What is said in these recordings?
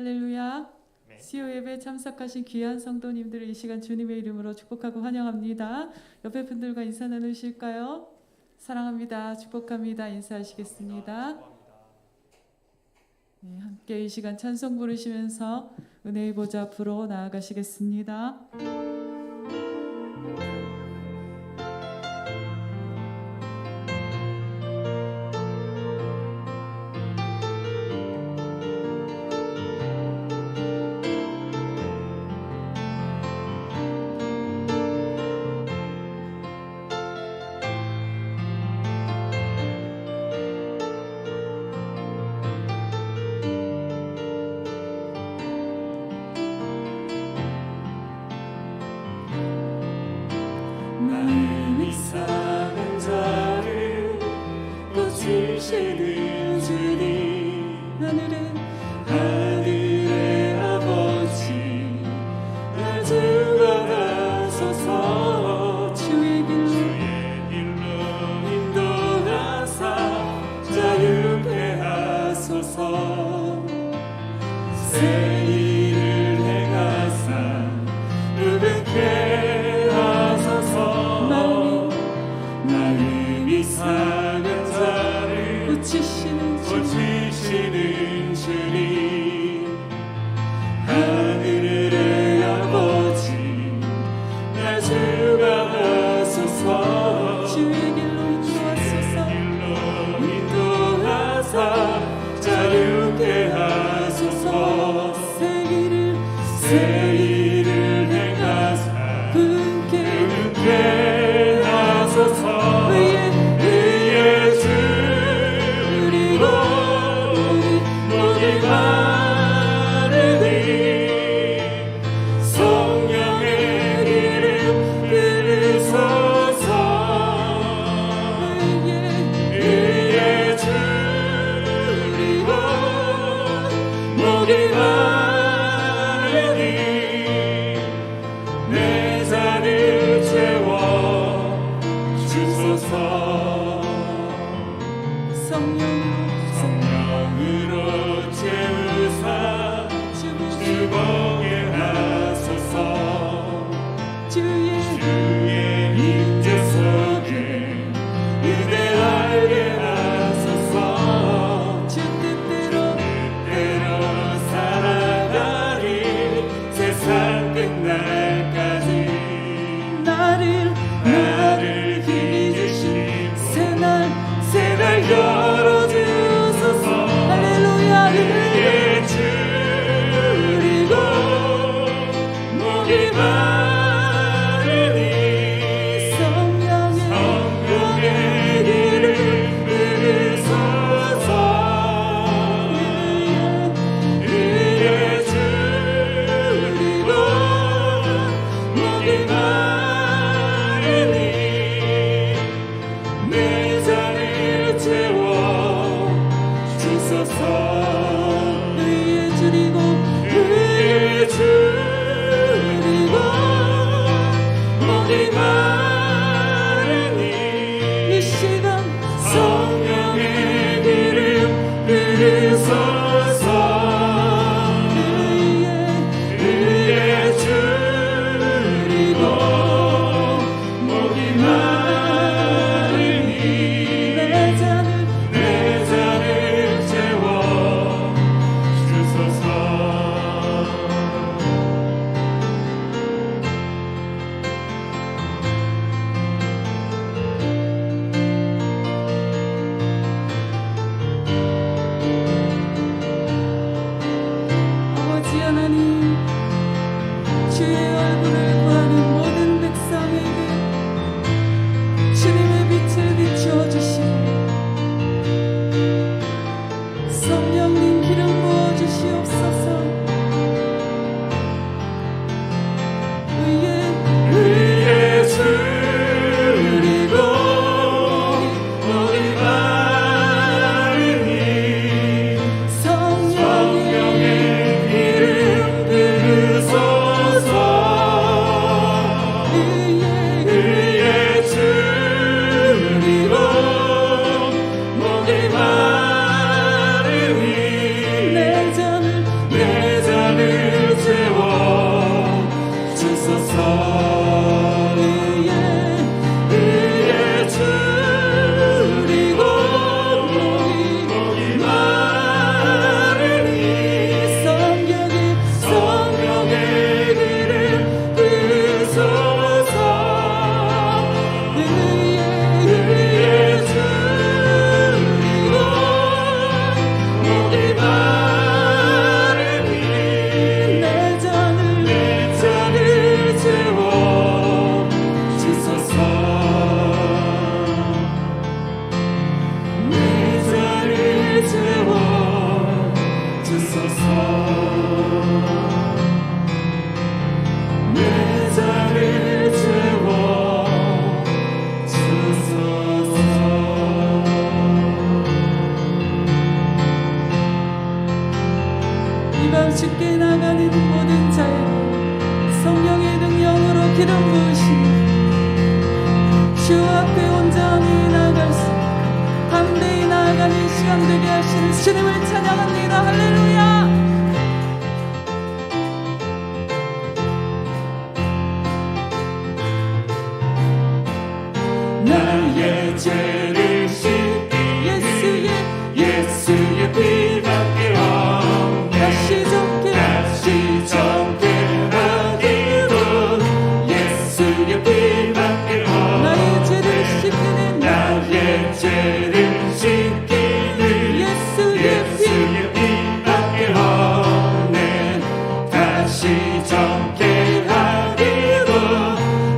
할렐루야. CU 예배 참석하신 귀한 성도님들을 이 시간 주님의 이름으로 축복하고 환영합니다. 옆에 분들과 인사 나누실까요? 사랑합니다. 축복합니다. 인사하시겠습니다. 네, 함께 이 시간 찬송 부르시면서 은혜의 보좌 앞으로 나아가시겠습니다. 마음이 상한 자를 고치시는 주님, 하늘의 아버지 날 주관하소서. 주의 길로 인도하사 자유케 하소서. 새 일을 행하사 누구게 마음이 상한 자를 고치시는 주님, 하늘의 아버지 날 주관하소서. 주의 길로 인도하사 자유케 하소서. 새 일을 행하사 부흥케 하소서. 의의 주 그리고 목이 마르니 성령의 기름 부으소서. 의의 주 그리고 목이 마르니 내 잔을 채워 주소서. 성령으로 채우사 주보게 하소서. 주의 임재 속에 은혜 알게 하소서. 주 뜻대로 살아가리 세상 끝날까지. 나를 힘이 주신 새날 열어주소서. 할렐루야. 의의 주 그리고 주께 나가는 모든 자에게 성령의 능력으로 기름 부으시니 주 앞에 온전히 나아갈 수 담대히 나아가는 시간 되게 하시는 주님을 찬양합니다. 할렐루야. 나의 죄를 씻기 예수의 피밖에 없네. 다시 좋게 하기로 예수의 피밖에 없네. 나의 죄를 씻기는 나의 죄를 씻기는 예수의 피밖에 없네. 다시 정케 하기로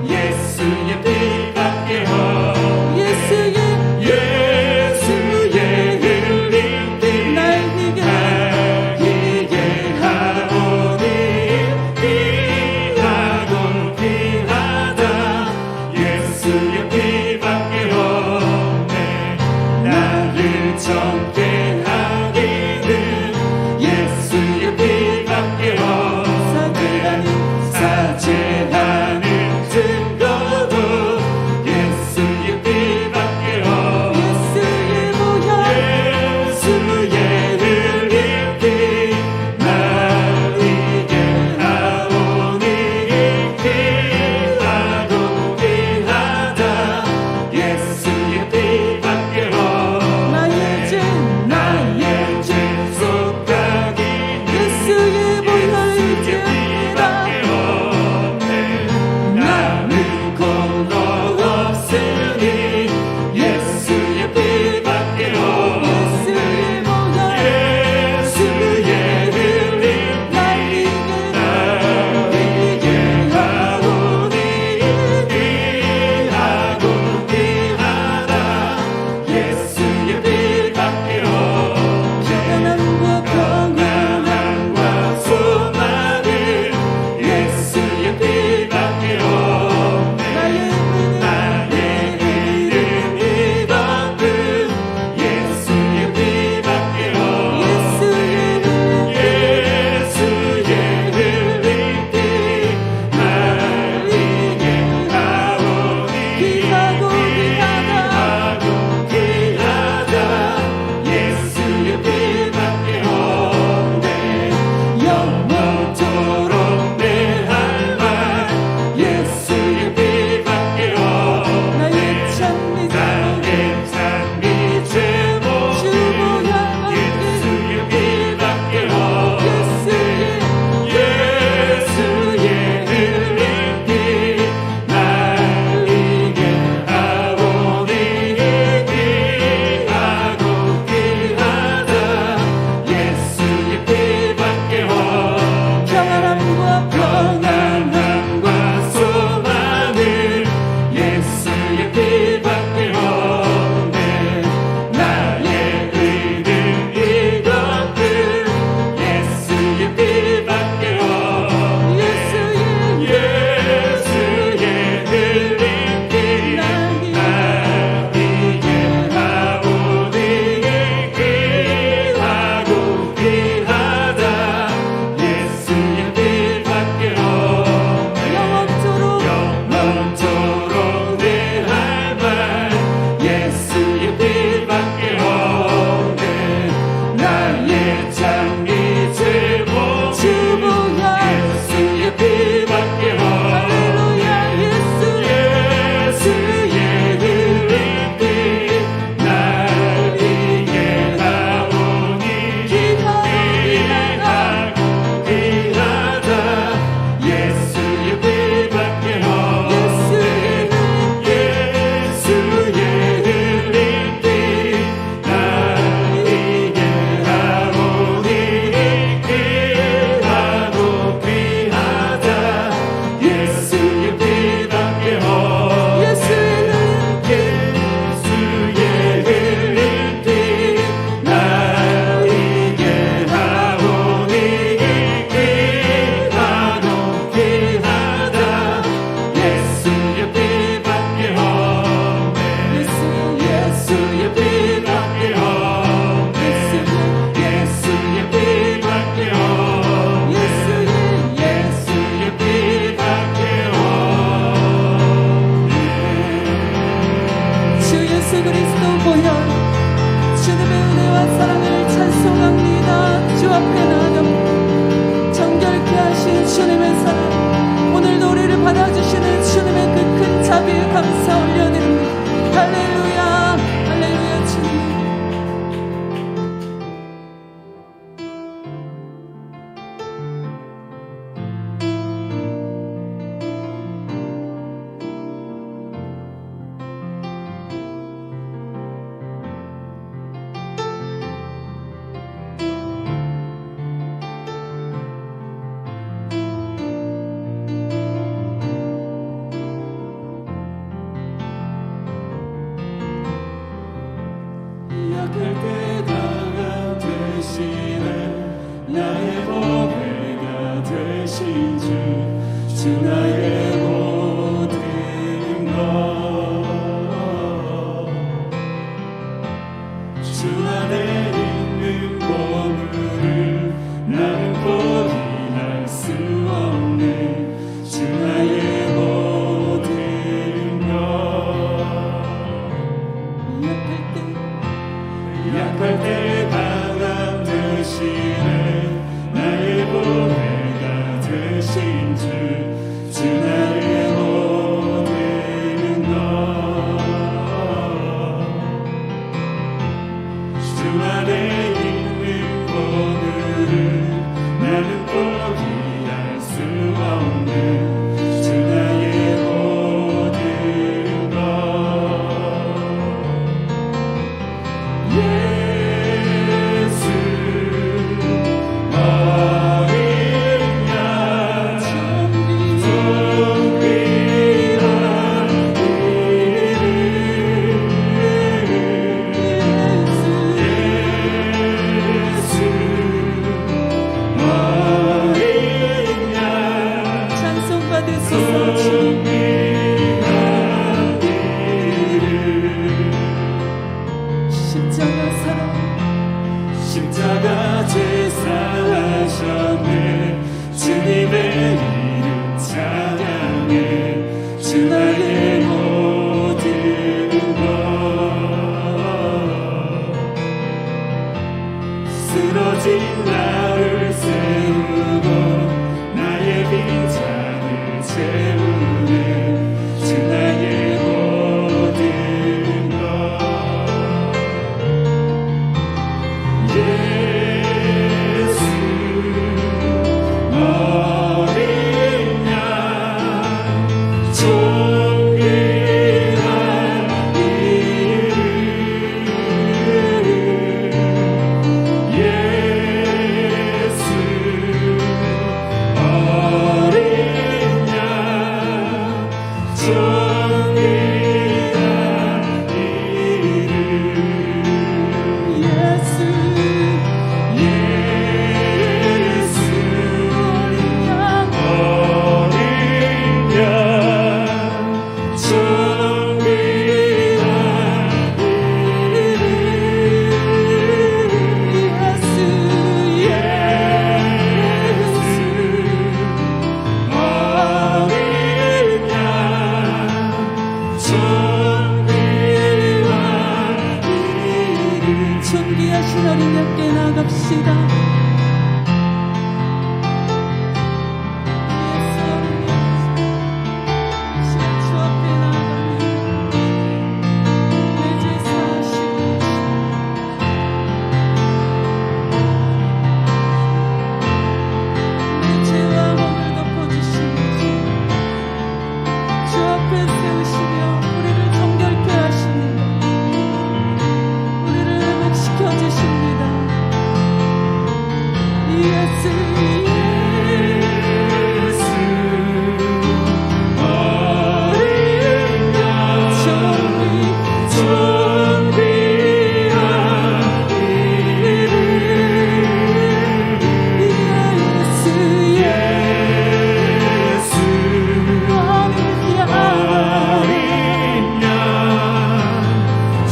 예수의 피밖에 없네. 예수의 예수 그리스도 보혈 주님의 은혜와 사랑을 찬송합니다. 주 앞에 나아갑니다. 정결케 하신 주님의 사랑, 오늘도 우리를 받아주시는 주님의 그 큰 자비에 감사 올려드립니다. 할렐루야, 할렐루야. 주님 약할 때 강한 되시네 나의 보배가 되신 주 나의 모든 것 주 안에 있는 보물을 나는 포기할 수 없네 주 나의 모든 것 약할 때 강한 되시네 나의 보배가 되신 주 나의 모든 것 주 안에 있는 보물을 나는 포기할 수 없는 주 나의 모든 것 예수 어린 양 존귀한 어린 양 찬송 받으소서. 존귀한 이름 십자가 사랑 십자가 제사하셨네 주님의 이름 찬양해 주 나의 모든 것 쓰러진 나를 세우고 나의 빈잔을 채우네 주 나의 모든 것 예수 어린 양 존귀한 이름 예수 어린 양 존귀한 이름 예수 예수 어린 양 어린 양 존귀한 이름 예수 어린 양 존귀한 이름 존귀하신 어린 양께 나갑시다. 예수 어린 양 주 앞에 나갑니다. 내 죄 사하시고 내 죄와 허물 덮어주시는 주 앞에 세우시며 우리를 정결케 하십니다. 우리를 회복시켜 주십니다. 예수 예수 어린 양 존귀한 이름 예수 예수 어린 양 어린 양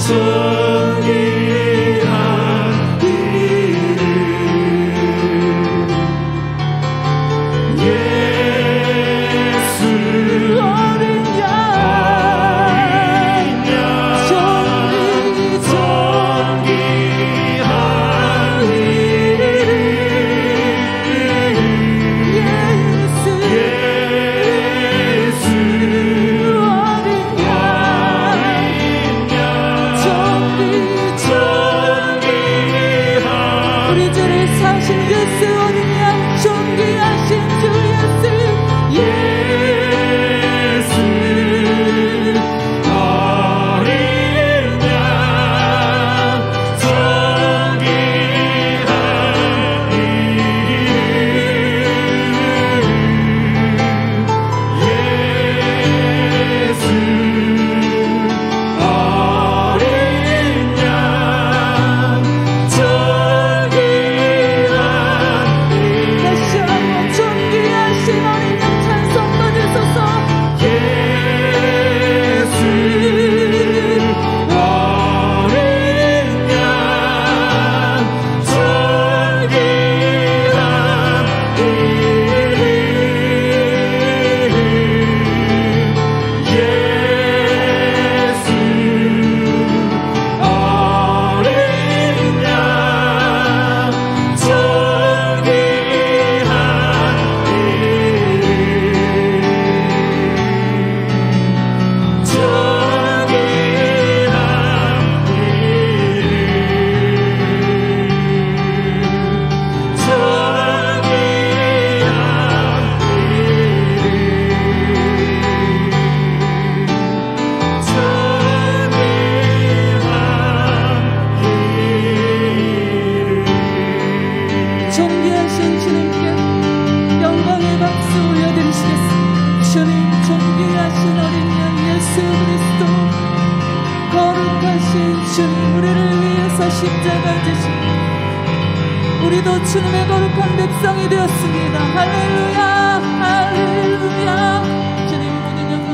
존귀한 이름 예수 어린 양 어린 양 대신 주님 우리를 위해서 십자가를 지시고 우리도 주님의 거룩한 백성이 되었습니다. 할렐루야, 할렐루야. 주님 모든 영광.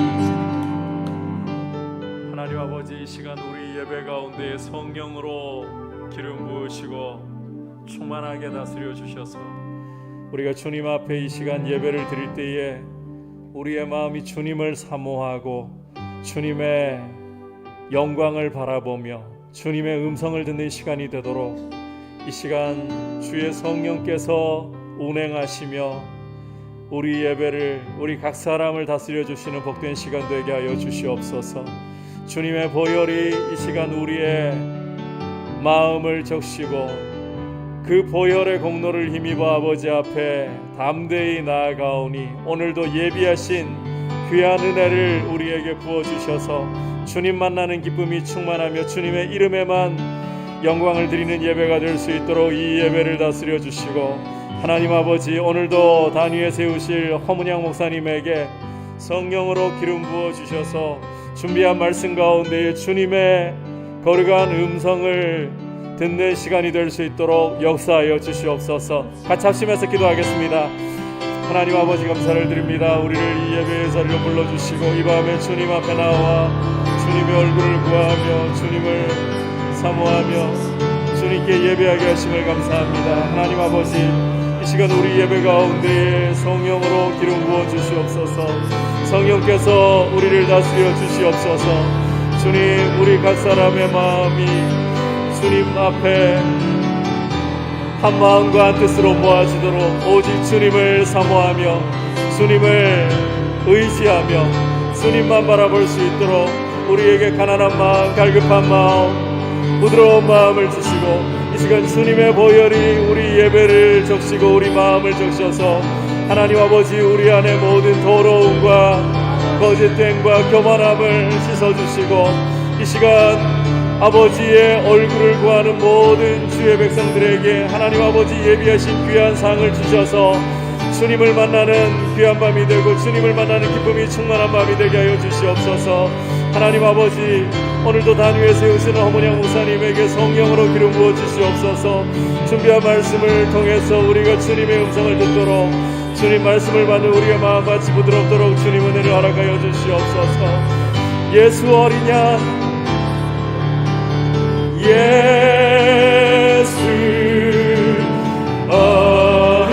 하나님 아버지, 이 시간 우리 예배 가운데 성령으로 기름 부으시고 충만하게 다스려 주셔서 우리가 주님 앞에 이 시간 예배를 드릴 때에 우리의 마음이 주님을 사모하고 주님의 영광을 바라보며 주님의 음성을 듣는 시간이 되도록 이 시간 주의 성령께서 운행하시며 우리 예배를, 우리 각 사람을 다스려 주시는 복된 시간 되게 하여 주시옵소서. 주님의 보혈이 이 시간 우리의 마음을 적시고 그 보혈의 공로를 힘입어 아버지 앞에 담대히 나아가오니 오늘도 예비하신 귀한 은혜를 우리에게 부어주셔서 주님 만나는 기쁨이 충만하며 주님의 이름에만 영광을 드리는 예배가 될 수 있도록 이 예배를 다스려 주시고, 하나님 아버지, 오늘도 단위에 세우실 허문양 목사님에게 성령으로 기름 부어 주셔서 준비한 말씀 가운데 주님의 거룩한 음성을 듣는 시간이 될 수 있도록 역사하여 주시옵소서. 같이 합심해서 기도하겠습니다. 하나님 아버지, 감사를 드립니다. 우리를 이 예배의 자리로 불러주시고 이 밤에 주님 앞에 나와 주님의 얼굴을 구하며 주님을 사모하며 주님께 예배하게 하심을 감사합니다. 하나님 아버지, 이 시간 우리 예배 가운데에 성령으로 기름 부어 주시옵소서. 성령께서 우리를 다스려 주시옵소서. 주님, 우리 각 사람의 마음이 주님 앞에 한 마음과 한 뜻으로 모아지도록 오직 주님을 사모하며 주님을 의지하며 주님만 바라볼 수 있도록 우리에게 가난한 마음, 갈급한 마음, 부드러운 마음을 주시고 이 시간 주님의 보혈이 우리 예배를 적시고 우리 마음을 적셔서 하나님 아버지, 우리 안에 모든 더러움과 거짓됨과 교만함을 씻어주시고 이 시간 아버지의 얼굴을 구하는 모든 주의 백성들에게 하나님 아버지 예비하신 귀한 상을 주셔서 주님을 만나는 귀한 밤이 되고 주님을 만나는 기쁨이 충만한 밤이 되게 하여 주시옵소서. 하나님 아버지, 오늘도 단위에 세우시는 허문양 목사님에게 성령으로 기름 부어 주시옵소서. 준비한 말씀을 통해서 우리가 주님의 음성을 듣도록 주님 말씀을 받는 우리의 마음같이 부드럽도록 주님 은혜를 허락하여 주시옵소서. 예수 어린 양, 예수 어린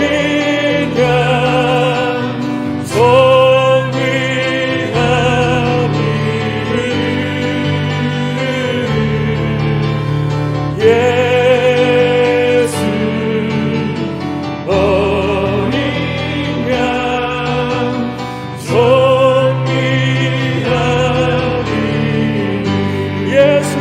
양 존귀하니 예수 어린 양 존귀하니 예수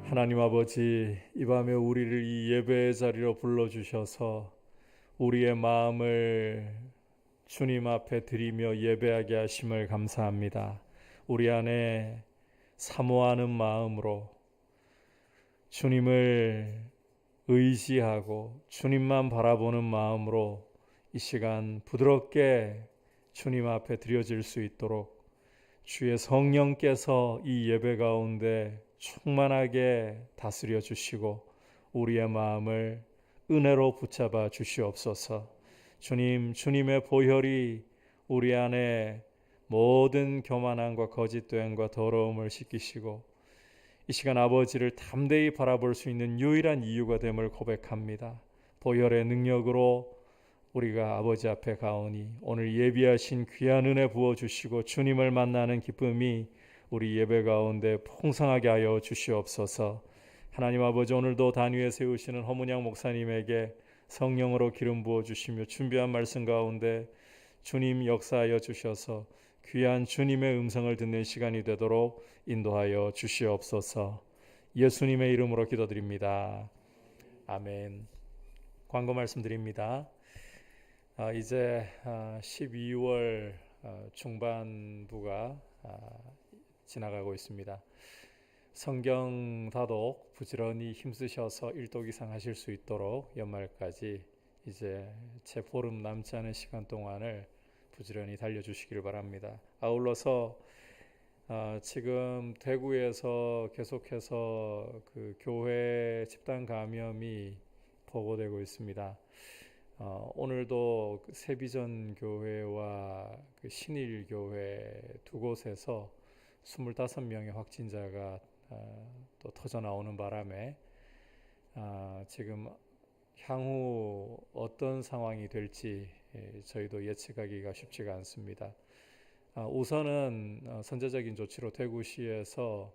하나님 아버지, 이 밤에 우리를 이 예배의 자리로 불러주셔서 우리의 마음을 주님 앞에 드리며 예배하게 하심을 감사합니다. 우리 안에 사모하는 마음으로 주님을 의지하고 주님만 바라보는 마음으로 이 시간 부드럽게 주님 앞에 드려질 수 있도록 주의 성령께서 이 예배 가운데 충만하게 다스려 주시고 우리의 마음을 은혜로 붙잡아 주시옵소서. 주님, 주님의 보혈이 우리 안에 모든 교만함과 거짓됨과 더러움을 씻기시고 이 시간 아버지를 담대히 바라볼 수 있는 유일한 이유가 됨을 고백합니다. 보혈의 능력으로 우리가 아버지 앞에 가오니 오늘 예비하신 귀한 은혜 부어주시고 주님을 만나는 기쁨이 우리 예배 가운데 풍성하게 하여 주시옵소서. 하나님 아버지, 오늘도 단위에 세우시는 허문양 목사님에게 성령으로 기름 부어주시며 준비한 말씀 가운데 주님 역사하여 주셔서 귀한 주님의 음성을 듣는 시간이 되도록 인도하여 주시옵소서. 예수님의 이름으로 기도드립니다. 아멘. 광고 말씀드립니다. 이제 12월 중반부가 지나가고 있습니다. 성경 다독 부지런히 힘쓰셔서 1독 이상 하실 수 있도록 연말까지 이제 제 보름 남지 않은 시간 동안을 부지런히 달려주시기를 바랍니다. 아울러서 지금 대구에서 계속해서 그 교회 집단 감염이 보고되고 있습니다. 오늘도 그 세비전 교회와 그 신일 교회 두 곳에서 25명의 확진자가 또 터져 나오는 바람에 지금 향후 어떤 상황이 될지 저희도 예측하기가 쉽지가 않습니다. 우선은 선제적인 조치로 대구시에서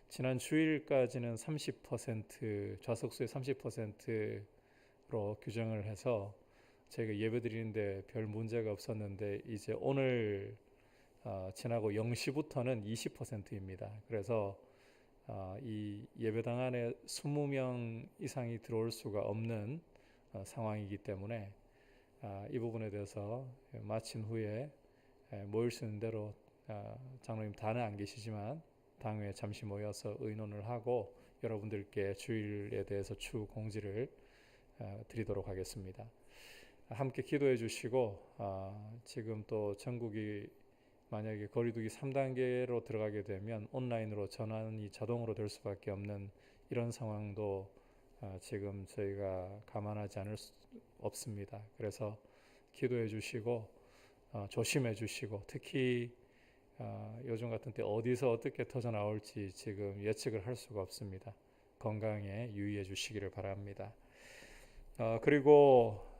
지난 주일까지는 30% 좌석수의 30%로 규정을 해서 저희가 예배드리는데 별 문제가 없었는데 이제 오늘 지나고 0시부터는 20%입니다. 그래서 이 예배당 안에 20명 이상이 들어올 수가 없는 상황이기 때문에 이 부분에 대해서 마친 후에 모일 수 있는 대로 장로님 다는 안 계시지만 당회에 잠시 모여서 의논을 하고 여러분들께 주일에 대해서 추후 공지를 드리도록 하겠습니다. 함께 기도해 주시고 지금 또 전국이 만약에 거리두기 3단계로 들어가게 되면 온라인으로 전환이 자동으로 될 수밖에 없는 이런 상황도 지금 저희가 감안하지 않을 수 없습니다. 그래서 기도해 주시고 조심해 주시고 특히 요즘 같은 때 어디서 어떻게 터져 나올지 지금 예측을 할 수가 없습니다. 건강에 유의해 주시기를 바랍니다. 그리고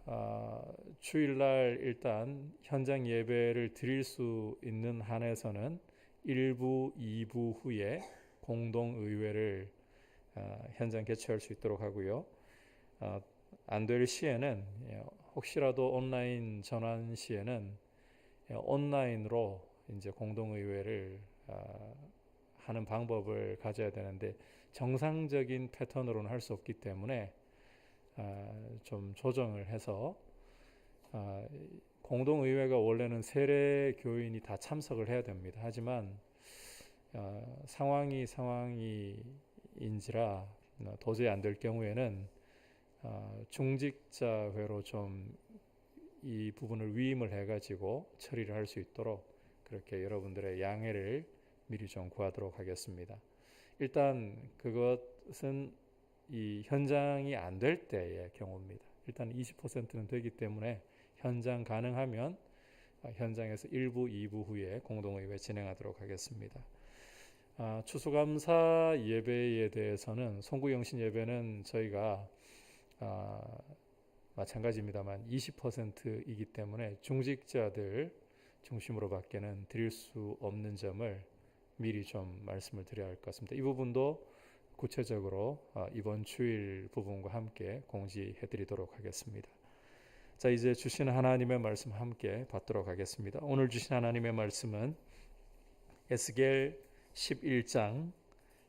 주일날 일단 현장 예배를 드릴 수 있는 한에서는 1부, 2부 후에 공동의회를 현장 개최할 수 있도록 하고요. 안 될 시에는 혹시라도 온라인 전환 시에는 온라인으로 이제 공동의회를 하는 방법을 가져야 되는데 정상적인 패턴으로는 할 수 없기 때문에 좀 조정을 해서 공동의회가 원래는 세례 교인이 다 참석을 해야 됩니다. 하지만 상황인지라 도저히 안 될 경우에는 중직자회로 좀 이 부분을 위임을 해가지고 처리를 할 수 있도록 그렇게 여러분들의 양해를 미리 좀 구하도록 하겠습니다. 일단 그것은 이 현장이 안 될 때의 경우입니다. 일단 20%는 되기 때문에 현장 가능하면 현장에서 1부, 2부 후에 공동의회 진행하도록 하겠습니다. 추수감사 예배에 대해서는 송구영신 예배는 저희가 마찬가지입니다만 20%이기 때문에 중직자들 중심으로 밖에는 드릴 수 없는 점을 미리 좀 말씀을 드려야 할 것 같습니다. 이 부분도 구체적으로 이번 주일 부분과 함께 공지해 드리도록 하겠습니다. 자, 이제 주신 하나님의 말씀 함께 받도록 하겠습니다. 오늘 주신 하나님의 말씀은 에스겔 11장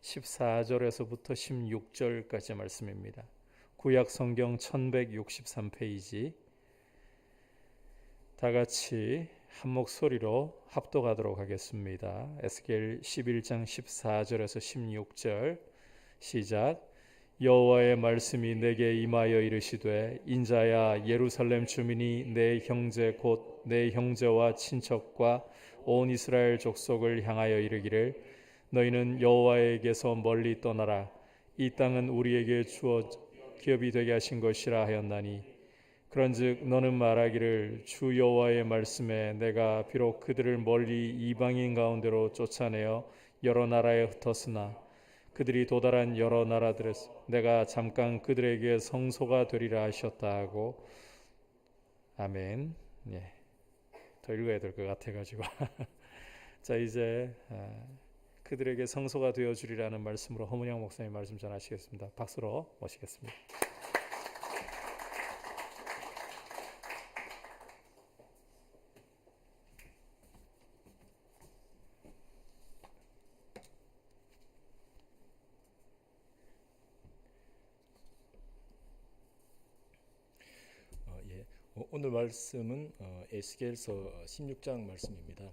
14절에서부터 16절까지 말씀입니다. 구약 성경 1163페이지 다 같이 한 목소리로 합독하도록 하겠습니다. 에스겔 11장 14절에서 16절 시작. 여호와의 말씀이 내게 임하여 이르시되 인자야 예루살렘 주민이 내 형제 곧 내 형제와 친척과 온 이스라엘 족속을 향하여 이르기를 너희는 여호와에게서 멀리 떠나라. 이 땅은 우리에게 주어 기업이 되게 하신 것이라 하였나니 그런즉 너는 말하기를 주 여호와의 말씀에 내가 비록 그들을 멀리 이방인 가운데로 쫓아내어 여러 나라에 흩었으나 그들이 도달한 여러 나라들에서 내가 잠깐 그들에게 성소가 되리라 하셨다 하고 아멘. 예, 더 읽어야 될 것 같아가지고 자 이제 그들에게 성소가 되어주리라는 말씀으로 허문영 목사님 말씀 전하시겠습니다. 박수로 모시겠습니다. 오늘 말씀은 에스겔서 16장 말씀입니다.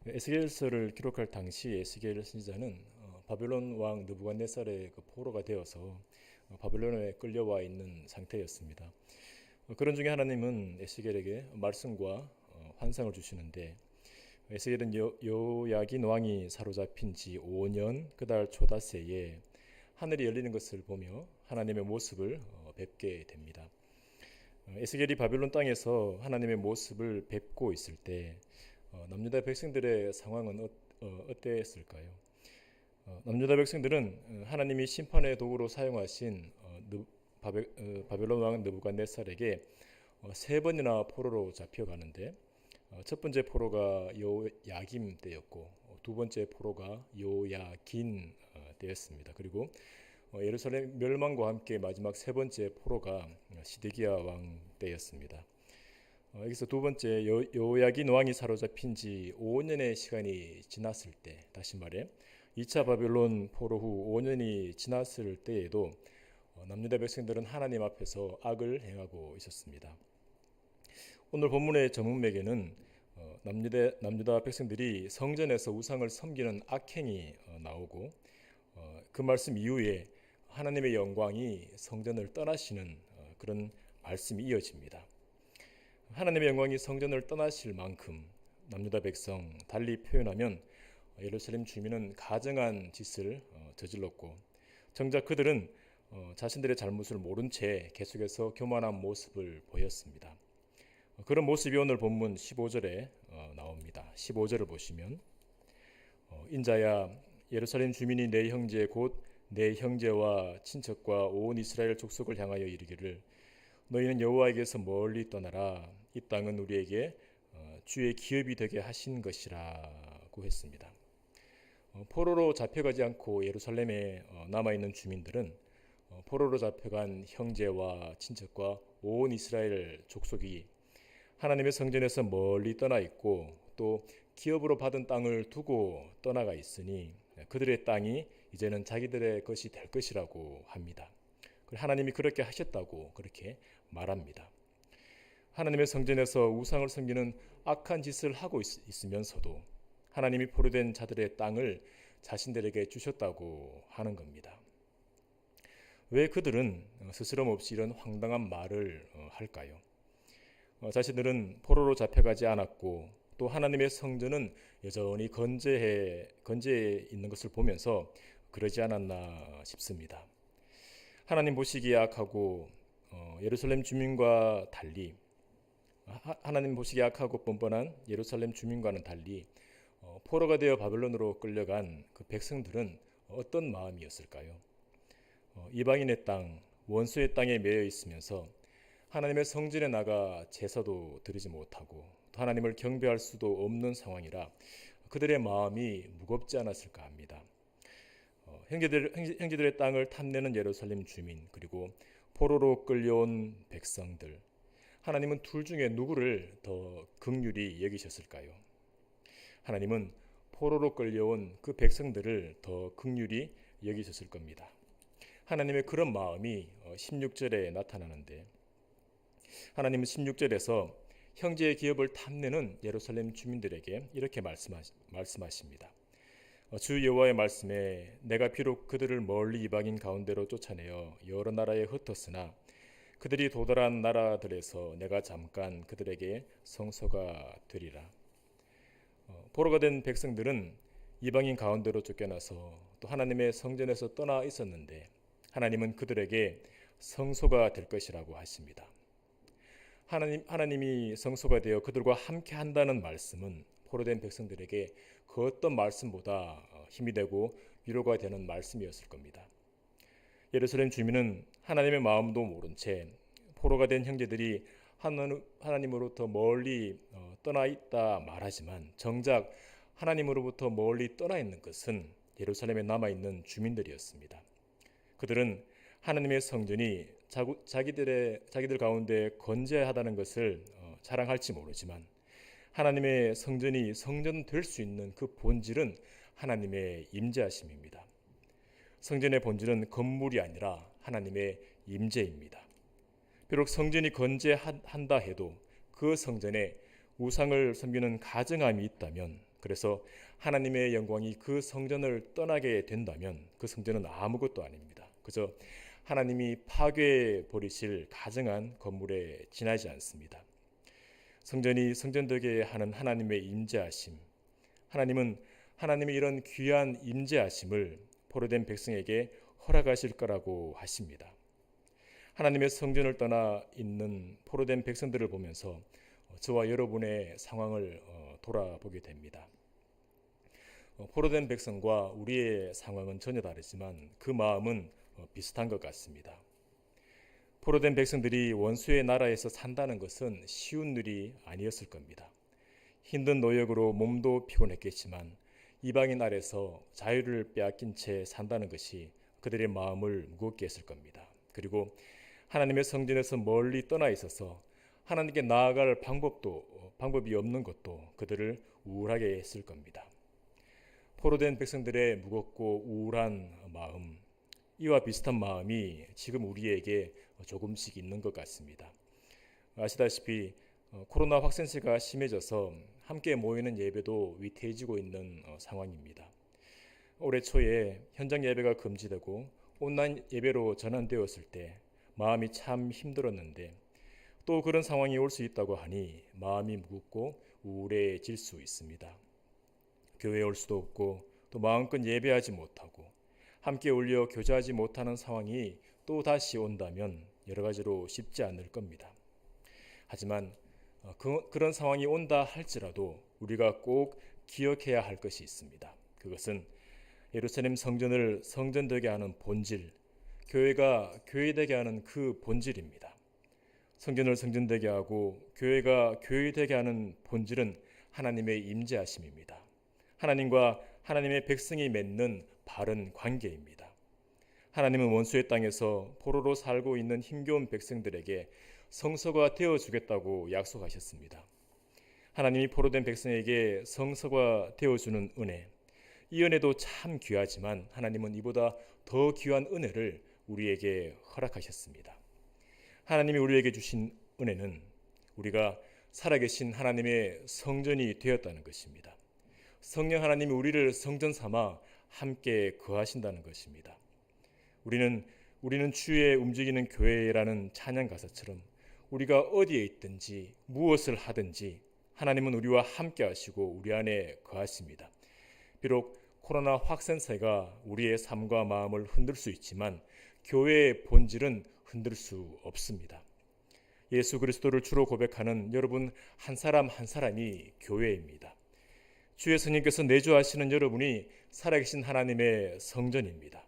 에스겔서를 기록할 당시 에스겔 선지자는 바벨론 왕 느부갓네살의 그 포로가 되어서 바벨론에 끌려와 있는 상태였습니다. 그런 중에 하나님은 에스겔에게 말씀과 환상을 주시는데 에스겔은 여호야긴 왕이 사로잡힌 지 5년 그달 초닷새에 하늘이 열리는 것을 보며 하나님의 모습을 뵙게 됩니다. 에스겔이 바벨론 땅에서 하나님의 모습을 뵙고 있을 때 남유다 백성들의 상황은 어땠을까요? 남유다 백성들은 하나님이 심판의 도구로 사용하신 바벨론 왕 느부갓네살에게 세 번이나 포로로 잡혀가는데 첫 번째 포로가 여호야김 때였고 두 번째 포로가 여호야긴 때였습니다. 그리고 예루살렘 멸망과 함께 마지막 세 번째 포로가 시드기야 왕 때였습니다. 여기서 두 번째 여호야긴 왕이 사로잡힌 지 5년의 시간이 지났을 때, 다시 말해 2차 바벨론 포로 후 5년이 지났을 때에도 남유다 백성들은 하나님 앞에서 악을 행하고 있었습니다. 오늘 본문의 전문맥에는 남유다 백성들이 성전에서 우상을 섬기는 악행이 나오고 그 말씀 이후에 하나님의 영광이 성전을 떠나시는 그런 말씀이 이어집니다. 하나님의 영광이 성전을 떠나실 만큼 남유다 백성, 달리 표현하면 예루살렘 주민은 가증한 짓을 저질렀고 정작 그들은 자신들의 잘못을 모른 채 계속해서 교만한 모습을 보였습니다. 그런 모습이 오늘 본문 15절에 나옵니다. 15절을 보시면 인자야 예루살렘 주민이 내 형제 곧 내 형제와 친척과 온 이스라엘 족속을 향하여 이르기를 너희는 여호와에게서 멀리 떠나라 이 땅은 우리에게 주의 기업이 되게 하신 것이라고 했습니다. 포로로 잡혀가지 않고 예루살렘에 남아있는 주민들은 포로로 잡혀간 형제와 친척과 온 이스라엘 족속이 하나님의 성전에서 멀리 떠나 있고 또 기업으로 받은 땅을 두고 떠나가 있으니 그들의 땅이 이제는 자기들의 것이 될 것이라고 합니다. 하나님이 그렇게 하셨다고 그렇게 말합니다. 하나님의 성전에서 우상을 섬기는 악한 짓을 하고 있으면서도 하나님이 포로된 자들의 땅을 자신들에게 주셨다고 하는 겁니다. 왜 그들은 스스럼 없이 이런 황당한 말을 할까요? 자신들은 포로로 잡혀가지 않았고 또 하나님의 성전은 여전히 건재해 있는 것을 보면서 그러지 않았나 싶습니다. 하나님 보시기에 악하고 예루살렘 주민과 달리 하나님 보시기에 악하고 뻔뻔한 예루살렘 주민과는 달리 포로가 되어 바벨론으로 끌려간 그 백성들은 어떤 마음이었을까요? 이방인의 땅, 원수의 땅에 매여 있으면서 하나님의 성전에 나가 제사도 드리지 못하고 또 하나님을 경배할 수도 없는 상황이라 그들의 마음이 무겁지 않았을까 합니다. 형제들의 땅을 탐내는 예루살렘 주민 그리고 포로로 끌려온 백성들, 하나님은 둘 중에 누구를 더 긍휼히 여기셨을까요? 하나님은 포로로 끌려온 그 백성들을 더 긍휼히 여기셨을 겁니다. 하나님의 그런 마음이 16절에 나타나는데 하나님은 16절에서 형제의 기업을 탐내는 예루살렘 주민들에게 이렇게 말씀하십니다. 주 여호와의 말씀에 내가 비록 그들을 멀리 이방인 가운데로 쫓아내어 여러 나라에 흩었으나 그들이 도달한 나라들에서 내가 잠깐 그들에게 성소가 되리라. 포로가 된 백성들은 이방인 가운데로 쫓겨나서 또 하나님의 성전에서 떠나 있었는데 하나님은 그들에게 성소가 될 것이라고 하십니다. 하나님이 성소가 되어 그들과 함께 한다는 말씀은 포로된 백성들에게 그 어떤 말씀보다 힘이 되고 위로가 되는 말씀이었을 겁니다. 예루살렘 주민은 하나님의 마음도 모른 채 포로가 된 형제들이 하나님으로부터 멀리 떠나 있다 말하지만 정작 하나님으로부터 멀리 떠나 있는 것은 예루살렘에 남아있는 주민들이었습니다. 그들은 하나님의 성전이 자기들 가운데 건재하다는 것을 자랑할지 모르지만 하나님의 성전이 성전 될 수 있는 그 본질은 하나님의 임재하심입니다. 성전의 본질은 건물이 아니라 하나님의 임재입니다. 비록 성전이 건재한다 해도 그 성전에 우상을 섬기는 가증함이 있다면, 그래서 하나님의 영광이 그 성전을 떠나게 된다면 그 성전은 아무것도 아닙니다. 그저 하나님이 파괴해 버리실 가증한 건물에 지나지 않습니다. 성전이 성전되게 하는 하나님의 임재하심, 하나님은 하나님의 이런 귀한 임재하심을 포로된 백성에게 허락하실 거라고 하십니다. 하나님의 성전을 떠나 있는 포로된 백성들을 보면서 저와 여러분의 상황을 돌아보게 됩니다. 포로된 백성과 우리의 상황은 전혀 다르지만 그 마음은 비슷한 것 같습니다. 포로된 백성들이 원수의 나라에서 산다는 것은 쉬운 일이 아니었을 겁니다. 힘든 노역으로 몸도 피곤했겠지만 이방인 아래서 자유를 빼앗긴 채 산다는 것이 그들의 마음을 무겁게 했을 겁니다. 그리고 하나님의 성전에서 멀리 떠나 있어서 하나님께 나아갈 방법이 없는 것도 그들을 우울하게 했을 겁니다. 포로된 백성들의 무겁고 우울한 마음, 이와 비슷한 마음이 지금 우리에게 조금씩 있는 것 같습니다. 아시다시피 코로나 확산세가 심해져서 함께 모이는 예배도 위태해지고 있는 상황입니다. 올해 초에 현장 예배가 금지되고 온라인 예배로 전환되었을 때 마음이 참 힘들었는데 또 그런 상황이 올 수 있다고 하니 마음이 무겁고 우울해질 수 있습니다. 교회에 올 수도 없고 또 마음껏 예배하지 못하고 함께 올려 교제하지 못하는 상황이 또 다시 온다면 여러 가지로 쉽지 않을 겁니다. 하지만 그런 상황이 온다 할지라도 우리가 꼭 기억해야 할 것이 있습니다. 그것은 예루살렘 성전을 성전되게 하는 본질, 교회가 교회되게 하는 그 본질입니다. 성전을 성전되게 하고 교회가 교회되게 하는 본질은 하나님의 임재하심입니다. 하나님과 하나님의 백성이 맺는 바른 관계입니다. 하나님은 원수의 땅에서 포로로 살고 있는 힘겨운 백성들에게 성소가 되어주겠다고 약속하셨습니다. 하나님이 포로된 백성에게 성소가 되어주는 은혜, 이 은혜도 참 귀하지만 하나님은 이보다 더 귀한 은혜를 우리에게 허락하셨습니다. 하나님이 우리에게 주신 은혜는 우리가 살아계신 하나님의 성전이 되었다는 것입니다. 성령 하나님이 우리를 성전 삼아 함께 거하신다는 것입니다. 우리는 주의 움직이는 교회라는 찬양 가사처럼 우리가 어디에 있든지 무엇을 하든지 하나님은 우리와 함께 하시고 우리 안에 거하십니다. 비록 코로나 확산세가 우리의 삶과 마음을 흔들 수 있지만 교회의 본질은 흔들 수 없습니다. 예수 그리스도를 주로 고백하는 여러분 한 사람 한 사람이 교회입니다. 주의 성령께서 내주하시는 여러분이 살아계신 하나님의 성전입니다.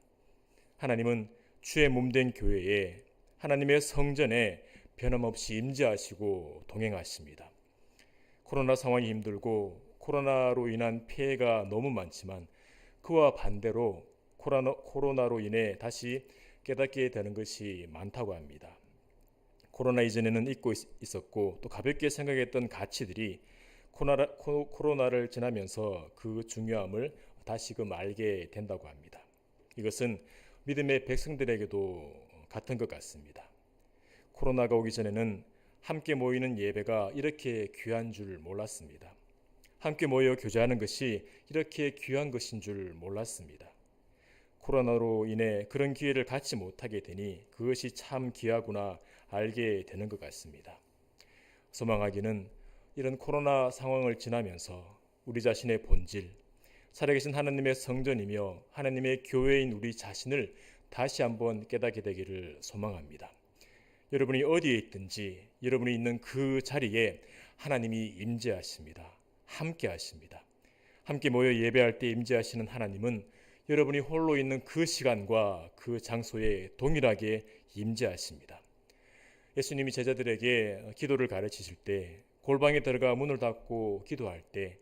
하나님은 주의 몸된 교회에 하나님의 성전에 변함없이 임재하시고 동행하십니다. 코로나 상황이 힘들고 코로나로 인한 피해가 너무 많지만 그와 반대로 코로나로 인해 다시 깨닫게 되는 것이 많다고 합니다. 코로나 이전에는 잊고 있었고 또 가볍게 생각했던 가치들이 코로나를 지나면서 그 중요함을 다시금 알게 된다고 합니다. 이것은 믿음의 백성들에게도 같은 것 같습니다. 코로나가 오기 전에는 함께 모이는 예배가 이렇게 귀한 줄 몰랐습니다. 함께 모여 교제하는 것이 이렇게 귀한 것인 줄 몰랐습니다. 코로나로 인해 그런 기회를 갖지 못하게 되니 그것이 참 귀하구나 알게 되는 것 같습니다. 소망하기는 이런 코로나 상황을 지나면서 우리 자신의 본질, 살아계신 하나님의 성전이며 하나님의 교회인 우리 자신을 다시 한번 깨닫게 되기를 소망합니다. 여러분이 어디에 있든지 여러분이 있는 그 자리에 하나님이 임재하십니다. 함께 하십니다. 함께 모여 예배할 때 임재하시는 하나님은 여러분이 홀로 있는 그 시간과 그 장소에 동일하게 임재하십니다. 예수님이 제자들에게 기도를 가르치실 때 골방에 들어가 문을 닫고 기도할 때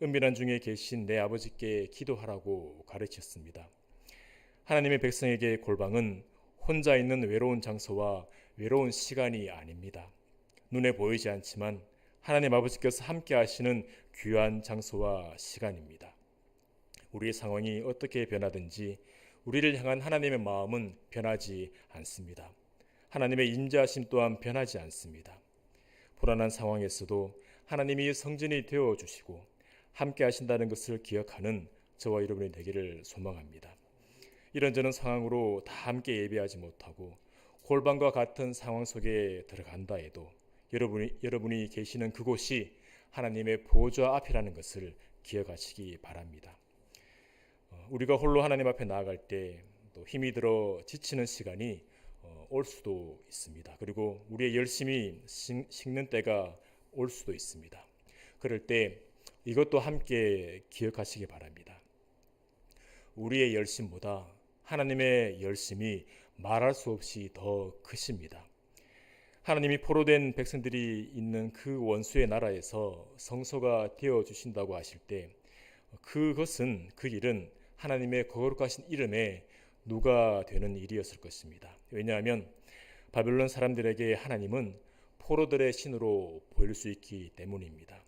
은밀한 중에 계신 내 아버지께 기도하라고 가르쳤습니다. 하나님의 백성에게 골방은 혼자 있는 외로운 장소와 외로운 시간이 아닙니다. 눈에 보이지 않지만 하나님 아버지께서 함께 하시는 귀한 장소와 시간입니다. 우리의 상황이 어떻게 변하든지 우리를 향한 하나님의 마음은 변하지 않습니다. 하나님의 임재하심 또한 변하지 않습니다. 불안한 상황에서도 하나님이 성전이 되어주시고 함께 하신다는 것을 기억하는 저와 여러분이 되기를 소망합니다. 이런저런 상황으로 다 함께 예배하지 못하고 골방과 같은 상황 속에 들어간다 해도 여러분이 계시는 그곳이 하나님의 보좌 앞이라는 것을 기억하시기 바랍니다. 우리가 홀로 하나님 앞에 나아갈 때 또 힘이 들어 지치는 시간이 올 수도 있습니다. 그리고 우리의 열심이 식는 때가 올 수도 있습니다. 그럴 때 이것도 함께 기억하시기 바랍니다. 우리의 열심보다 하나님의 열심이 말할 수 없이 더 크십니다. 하나님이 포로된 백성들이 있는 그 원수의 나라에서 성소가 되어주신다고 하실 때 그것은 그 일은 하나님의 거룩하신 이름에 누가 되는 일이었을 것입니다. 왜냐하면 바벨론 사람들에게 하나님은 포로들의 신으로 보일 수 있기 때문입니다.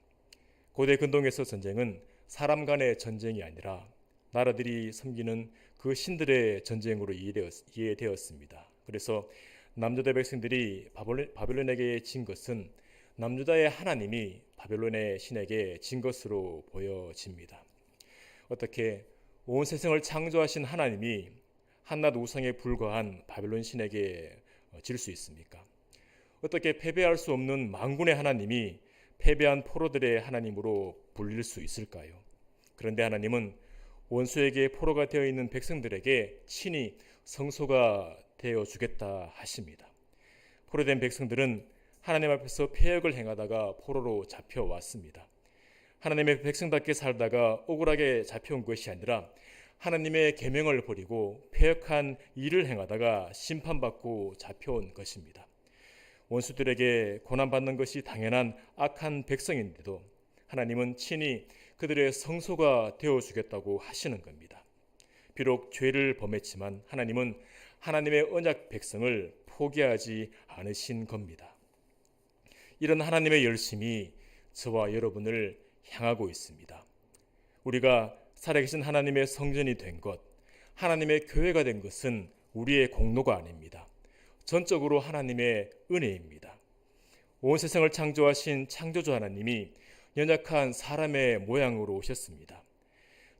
고대 근동에서 전쟁은 사람 간의 전쟁이 아니라 나라들이 섬기는 그 신들의 전쟁으로 이해되었습니다. 그래서 남유다 백성들이 바벨론에게 진 것은 남유다의 하나님이 바벨론의 신에게 진 것으로 보여집니다. 어떻게 온 세상을 창조하신 하나님이 한낱 우상에 불과한 바벨론 신에게 질 수 있습니까? 어떻게 패배할 수 없는 만군의 하나님이 패배한 포로들의 하나님으로 불릴 수 있을까요? 그런데 하나님은 원수에게 포로가 되어 있는 백성들에게 친히 성소가 되어 주겠다 하십니다. 포로된 백성들은 하나님 앞에서 패역을 행하다가 포로로 잡혀왔습니다. 하나님의 백성답게 살다가 억울하게 잡혀온 것이 아니라 하나님의 계명을 버리고 패역한 일을 행하다가 심판받고 잡혀온 것입니다. 원수들에게 고난받는 것이 당연한 악한 백성인데도 하나님은 친히 그들의 성소가 되어주겠다고 하시는 겁니다. 비록 죄를 범했지만 하나님은 하나님의 언약 백성을 포기하지 않으신 겁니다. 이런 하나님의 열심이 저와 여러분을 향하고 있습니다. 우리가 살아계신 하나님의 성전이 된 것, 하나님의 교회가 된 것은 우리의 공로가 아닙니다. 전적으로 하나님의 은혜입니다. 온 세상을 창조하신 창조주 하나님이 연약한 사람의 모양으로 오셨습니다.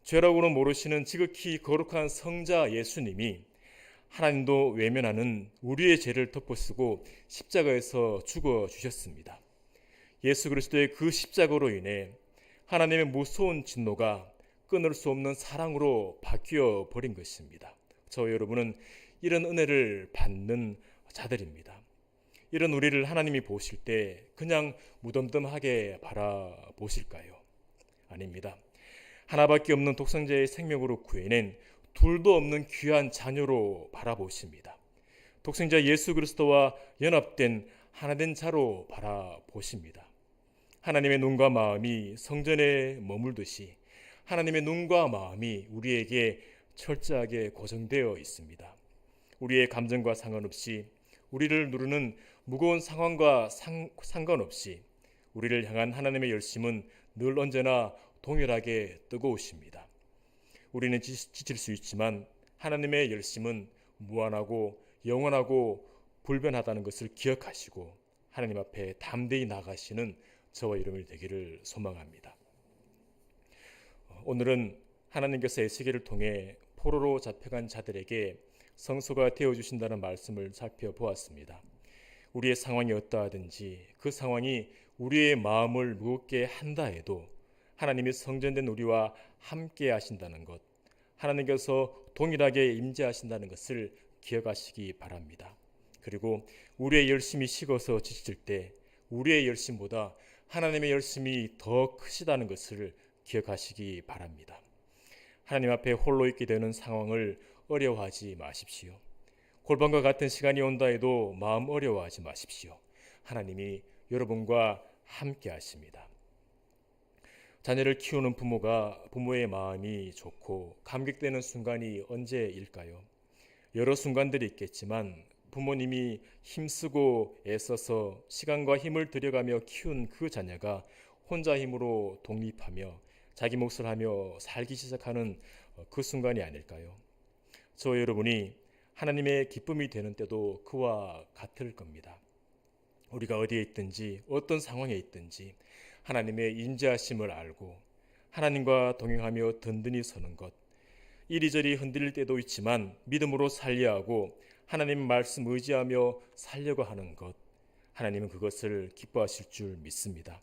죄라고는 모르시는 지극히 거룩한 성자 예수님이 하나님도 외면하는 우리의 죄를 덮어쓰고 십자가에서 죽어주셨습니다. 예수 그리스도의 그 십자가로 인해 하나님의 무서운 진노가 끊을 수 없는 사랑으로 바뀌어 버린 것입니다. 저와 여러분은 이런 은혜를 받는 자들입니다. 이런 우리를 하나님이 보실 때 그냥 무덤덤하게 바라보실까요? 아닙니다. 하나밖에 없는 독생자의 생명으로 구해낸 둘도 없는 귀한 자녀로 바라보십니다. 독생자 예수 그리스도와 연합된 하나된 자로 바라보십니다. 하나님의 눈과 마음이 성전에 머물듯이 하나님의 눈과 마음이 우리에게 철저하게 고정되어 있습니다. 우리의 감정과 상관없이 우리를 누르는 무거운 상황과 상관없이 우리를 향한 하나님의 열심은 늘 언제나 동일하게 뜨거우십니다. 우리는 지칠 수 있지만 하나님의 열심은 무한하고 영원하고 불변하다는 것을 기억하시고 하나님 앞에 담대히 나가시는 저와 여러분이 되기를 소망합니다. 오늘은 하나님께서 에스겔을 통해 포로로 잡혀간 자들에게 성소가 되어주신다는 말씀을 살펴보았습니다. 우리의 상황이 어떠하든지 그 상황이 우리의 마음을 무겁게 한다 해도 하나님이 성전된 우리와 함께 하신다는 것, 하나님께서 동일하게 임재하신다는 것을 기억하시기 바랍니다. 그리고 우리의 열심이 식어서 지칠 때 우리의 열심보다 하나님의 열심이 더 크시다는 것을 기억하시기 바랍니다. 하나님 앞에 홀로 있게 되는 상황을 어려워하지 마십시오. 골방과 같은 시간이 온다 해도 마음 어려워하지 마십시오. 하나님이 여러분과 함께 하십니다. 자녀를 키우는 부모의 마음이 좋고 감격되는 순간이 언제일까요? 여러 순간들이 있겠지만 부모님이 힘쓰고 애써서 시간과 힘을 들여가며 키운 그 자녀가 혼자 힘으로 독립하며 자기 몫을 하며 살기 시작하는 그 순간이 아닐까요? 저 여러분이 하나님의 기쁨이 되는 때도 그와 같을 겁니다. 우리가 어디에 있든지 어떤 상황에 있든지 하나님의 인자하심을 알고 하나님과 동행하며 든든히 서는 것, 이리저리 흔들릴 때도 있지만 믿음으로 살려야 하고 하나님 말씀 의지하며 살려고 하는 것, 하나님은 그것을 기뻐하실 줄 믿습니다.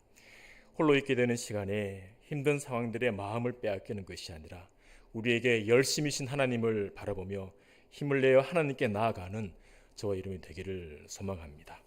홀로 있게 되는 시간에 힘든 상황들의 마음을 빼앗기는 것이 아니라 우리에게 열심이신 하나님을 바라보며 힘을 내어 하나님께 나아가는 저와 여러분이 되기를 소망합니다.